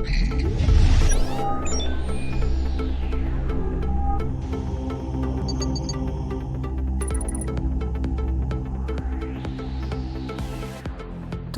तो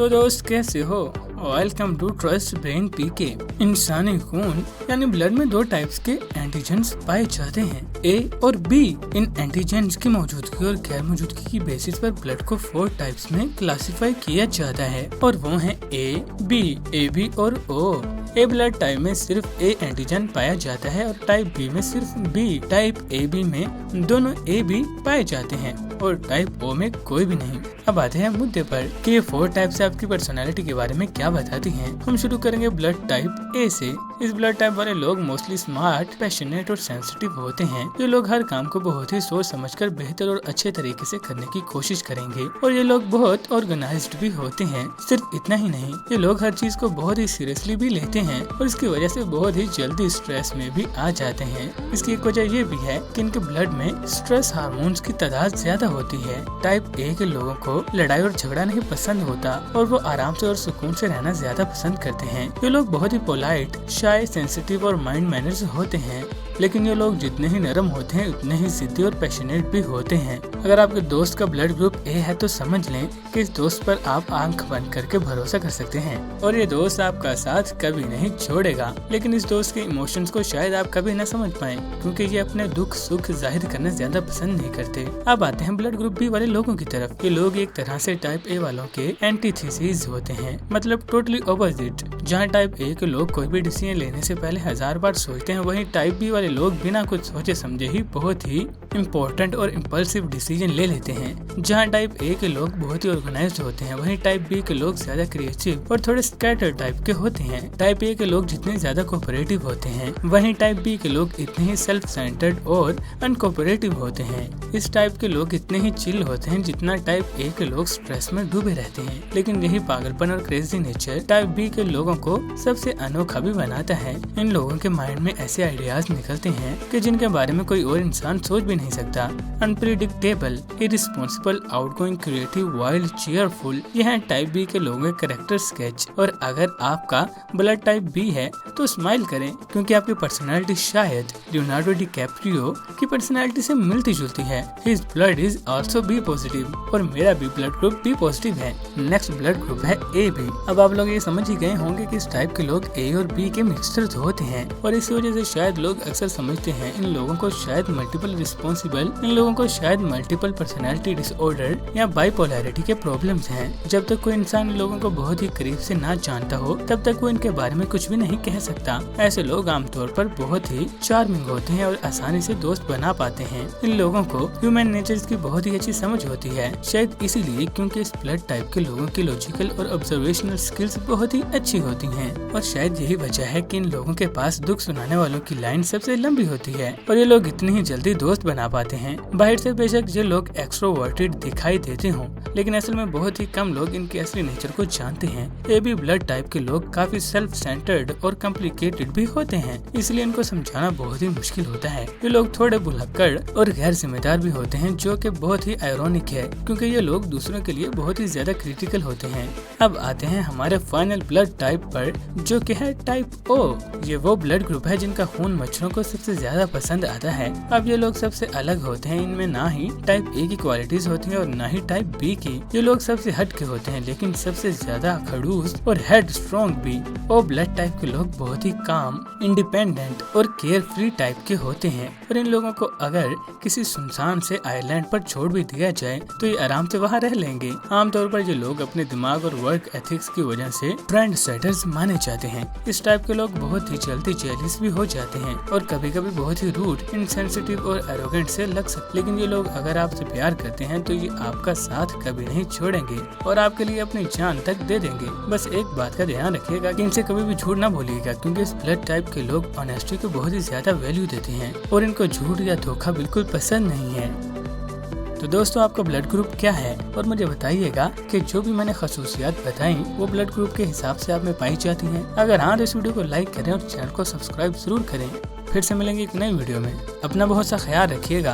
दोस्त कैसे हो? वेलकम टू ट्रस्ट ब्रेन पीके। इंसानी खून यानी ब्लड में दो टाइप्स के एंटीजेंस पाए जाते हैं, ए और बी। इन एंटीजेंस की मौजूदगी और गैर मौजूदगी की बेसिस पर ब्लड को 4 टाइप्स में क्लासिफाई किया जाता है और वो हैं ए, बी और ओ। ए ब्लड टाइप में सिर्फ ए एंटीजन पाया जाता है और टाइप बी में सिर्फ बी। टाइप ए बी में दोनों ए बी पाए जाते हैं और टाइप ओ में कोई भी नहीं। अब आते हैं मुद्दे पर कि ये 4 टाइप से आपकी पर्सनालिटी के बारे में क्या बताती हैं। हम शुरू करेंगे ब्लड टाइप ए से। इस ब्लड टाइप वाले लोग मोस्टली स्मार्ट, पैशनेट और सेंसिटिव होते हैं। ये लोग हर काम को बहुत ही सोच समझकर बेहतर और अच्छे तरीके से करने की कोशिश करेंगे और ये लोग बहुत ऑर्गेनाइज्ड भी होते हैं। सिर्फ इतना ही नहीं, ये लोग हर चीज को बहुत ही सीरियसली भी लेते हैं और इसकी वजह से बहुत ही जल्दी स्ट्रेस में भी आ जाते हैं। इसकी एक वजह ये भी है कि इनके ब्लड में स्ट्रेस हार्मोन्स की तादाद ज्यादा होती है। टाइप ए के लोगों को लड़ाई और झगड़ा नहीं पसंद होता और वो आराम से और सुकून से रहना ज्यादा पसंद करते हैं। ये लोग बहुत ही पोलाइट, शाय, सेंसिटिव और माइंड मैनर्स होते हैं। लेकिन ये लोग जितने ही नरम होते हैं उतने ही जिद्दी और पैशनेट भी होते हैं। अगर आपके दोस्त का ब्लड ग्रुप ए है तो समझ लें कि इस दोस्त पर आप आंख बंद करके भरोसा कर सकते हैं और ये दोस्त आपका साथ कभी नहीं छोड़ेगा। लेकिन इस दोस्त के इमोशंस को शायद आप कभी न समझ पाए क्योंकि ये अपने दुख सुख जाहिर करना ज्यादा पसंद नहीं करते। अब आते हैं ब्लड ग्रुप बी वाले लोगों की तरफ। ये लोग एक तरह से टाइप ए वालों के एंटीथेसिस होते हैं, मतलब टोटली ऑपोजिट। जहाँ टाइप ए के लोग कोई भी डिसीजन लेने से पहले 1000 बार सोचते हैं, वहीं टाइप बी वाले लोग बिना कुछ सोचे समझे ही बहुत ही इम्पोर्टेंट और इम्पल्सिव डिसीजन ले लेते हैं। जहाँ टाइप ए के लोग बहुत ही ऑर्गेनाइज्ड होते हैं, वहीं टाइप बी के लोग ज्यादा क्रिएटिव और थोड़े स्कैटर टाइप के होते हैं। टाइप ए के लोग जितने ज्यादा कोऑपरेटिव होते हैं, वहीं टाइप बी के लोग इतने ही सेल्फ सेंटर्ड और अनकोऑपरेटिव होते हैं। इस टाइप के लोग इतने ही चिल होते हैं जितना टाइप ए के लोग स्ट्रेस में डूबे रहते हैं। लेकिन यही पागलपन और क्रेजी नेचर टाइप बी के लोगों को सबसे अनोखा भी बनाता है। इन लोगों के माइंड में ऐसे आइडियाज निकलते हैं कि जिनके बारे में कोई और इंसान सोच भी नहीं सकता। Unpredictable, irresponsible, outgoing, creative, wild, cheerful, यह है टाइप बी के लोगों के कैरेक्टर स्केच। और अगर आपका ब्लड टाइप बी है तो स्माइल करें क्योंकि आपकी पर्सनालिटी शायद लियोनार्डो डिकैप्रियो की पर्सनालिटी से मिलती जुलती है। His blood is also be positive और मेरा भी ब्लड ग्रुप बी पॉजिटिव है। नेक्स्ट ब्लड ग्रुप है ए बी। अब आप लोग ये समझ ही गए होंगे कि इस टाइप के लोग ए और बी के मिक्सचर होते हैं और इसी वजह से शायद लोग अक्सर समझते हैं इन लोगों को शायद मल्टीपल रिस्पॉन्सिबल, इन लोगों को शायद मल्टीपल पर्सनैलिटी डिसऑर्डर या बाइपोलैरिटी के प्रॉब्लम्स हैं। जब तक कोई इंसान इन लोगों को बहुत ही करीब से ना जानता हो तब तक वो इनके बारे में कुछ भी नहीं कह सकता। ऐसे लोग आमतौर पर बहुत ही चार्मिंग होते हैं और आसानी से दोस्त बना पाते हैं। इन लोगों को ह्यूमन नेचर की बहुत ही अच्छी समझ होती है, शायद इसीलिए क्योंकि इस ब्लड टाइप के लोगों की लॉजिकल और ऑब्जर्वेशनल स्किल्स बहुत ही अच्छी होती हैं और शायद यही वजह है कि इन लोगों के पास दुख सुनाने वालों की लाइन सबसे लंबी होती है और ये लोग इतनी ही जल्दी दोस्त बना पाते हैं। बाहर से बेशक ये लोग एक्सट्रोवर्टेड दिखाई देते हों, लेकिन असल में बहुत ही कम लोग इनके असली नेचर को जानते हैं। ए बी ब्लड टाइप के लोग काफी सेल्फ सेंटर्ड और कॉम्प्लिकेटेड भी होते हैं, इसलिए इनको समझाना बहुत ही मुश्किल होता है। ये लोग थोड़े भुलक्कड़ और गैर जिम्मेदार भी होते हैं, जो कि बहुत ही आयरॉनिक है क्योंकि ये लोग दूसरों के लिए बहुत ही ज्यादा क्रिटिकल होते हैं। अब आते हैं हमारे फाइनल ब्लड टाइप पर, जो कि है टाइप ओ। ये वो ब्लड ग्रुप है जिनका खून मच्छरों को सबसे ज्यादा पसंद आता है। अब ये लोग सबसे अलग होते हैं, इनमें ना ही टाइप ए की क्वालिटीज होती हैं और ना ही टाइप बी की। ये लोग सबसे हट के होते हैं लेकिन सबसे ज्यादा खड़ूस और हेड स्ट्रॉन्ग भी। ओ ब्लड टाइप के लोग बहुत ही काम, इंडिपेंडेंट और केयर फ्री टाइप के होते हैं और इन लोगों को अगर किसी सुनसान से आइलैंड पर छोड़ भी दिया जाए तो ये आराम से वहाँ रह लेंगे। आमतौर पर ये लोग अपने दिमाग और वर्क एथिक्स की वजह से ट्रेंड सेटर्स माने जाते हैं। इस टाइप के लोग बहुत ही जल्दी जेलिस भी हो जाते हैं और कभी कभी बहुत ही रूड, इनसेंसिटिव और एरोगेंट से लग सकते। लेकिन ये लोग अगर आपसे प्यार करते हैं तो ये आपका साथ कभी नहीं छोड़ेंगे और आपके लिए अपनी जान तक दे देंगे। बस एक बात का ध्यान रखिएगा कि इनसे कभी भी झूठ ना बोलिएगा क्योंकि इस ब्लड टाइप के लोग ऑनेस्टी को बहुत ही ज्यादा वैल्यू देते हैं और इनको झूठ या धोखा बिल्कुल पसंद नहीं है। तो दोस्तों, आपका ब्लड ग्रुप क्या है और मुझे बताइएगा कि जो भी मैंने खसूसियात बताई वो ब्लड ग्रुप के हिसाब से आप में पाई जाती हैं। अगर हाँ तो इस वीडियो को लाइक करें और चैनल को सब्सक्राइब जरूर करें। फिर से मिलेंगे एक नई वीडियो में। अपना बहुत सा ख्याल रखिएगा।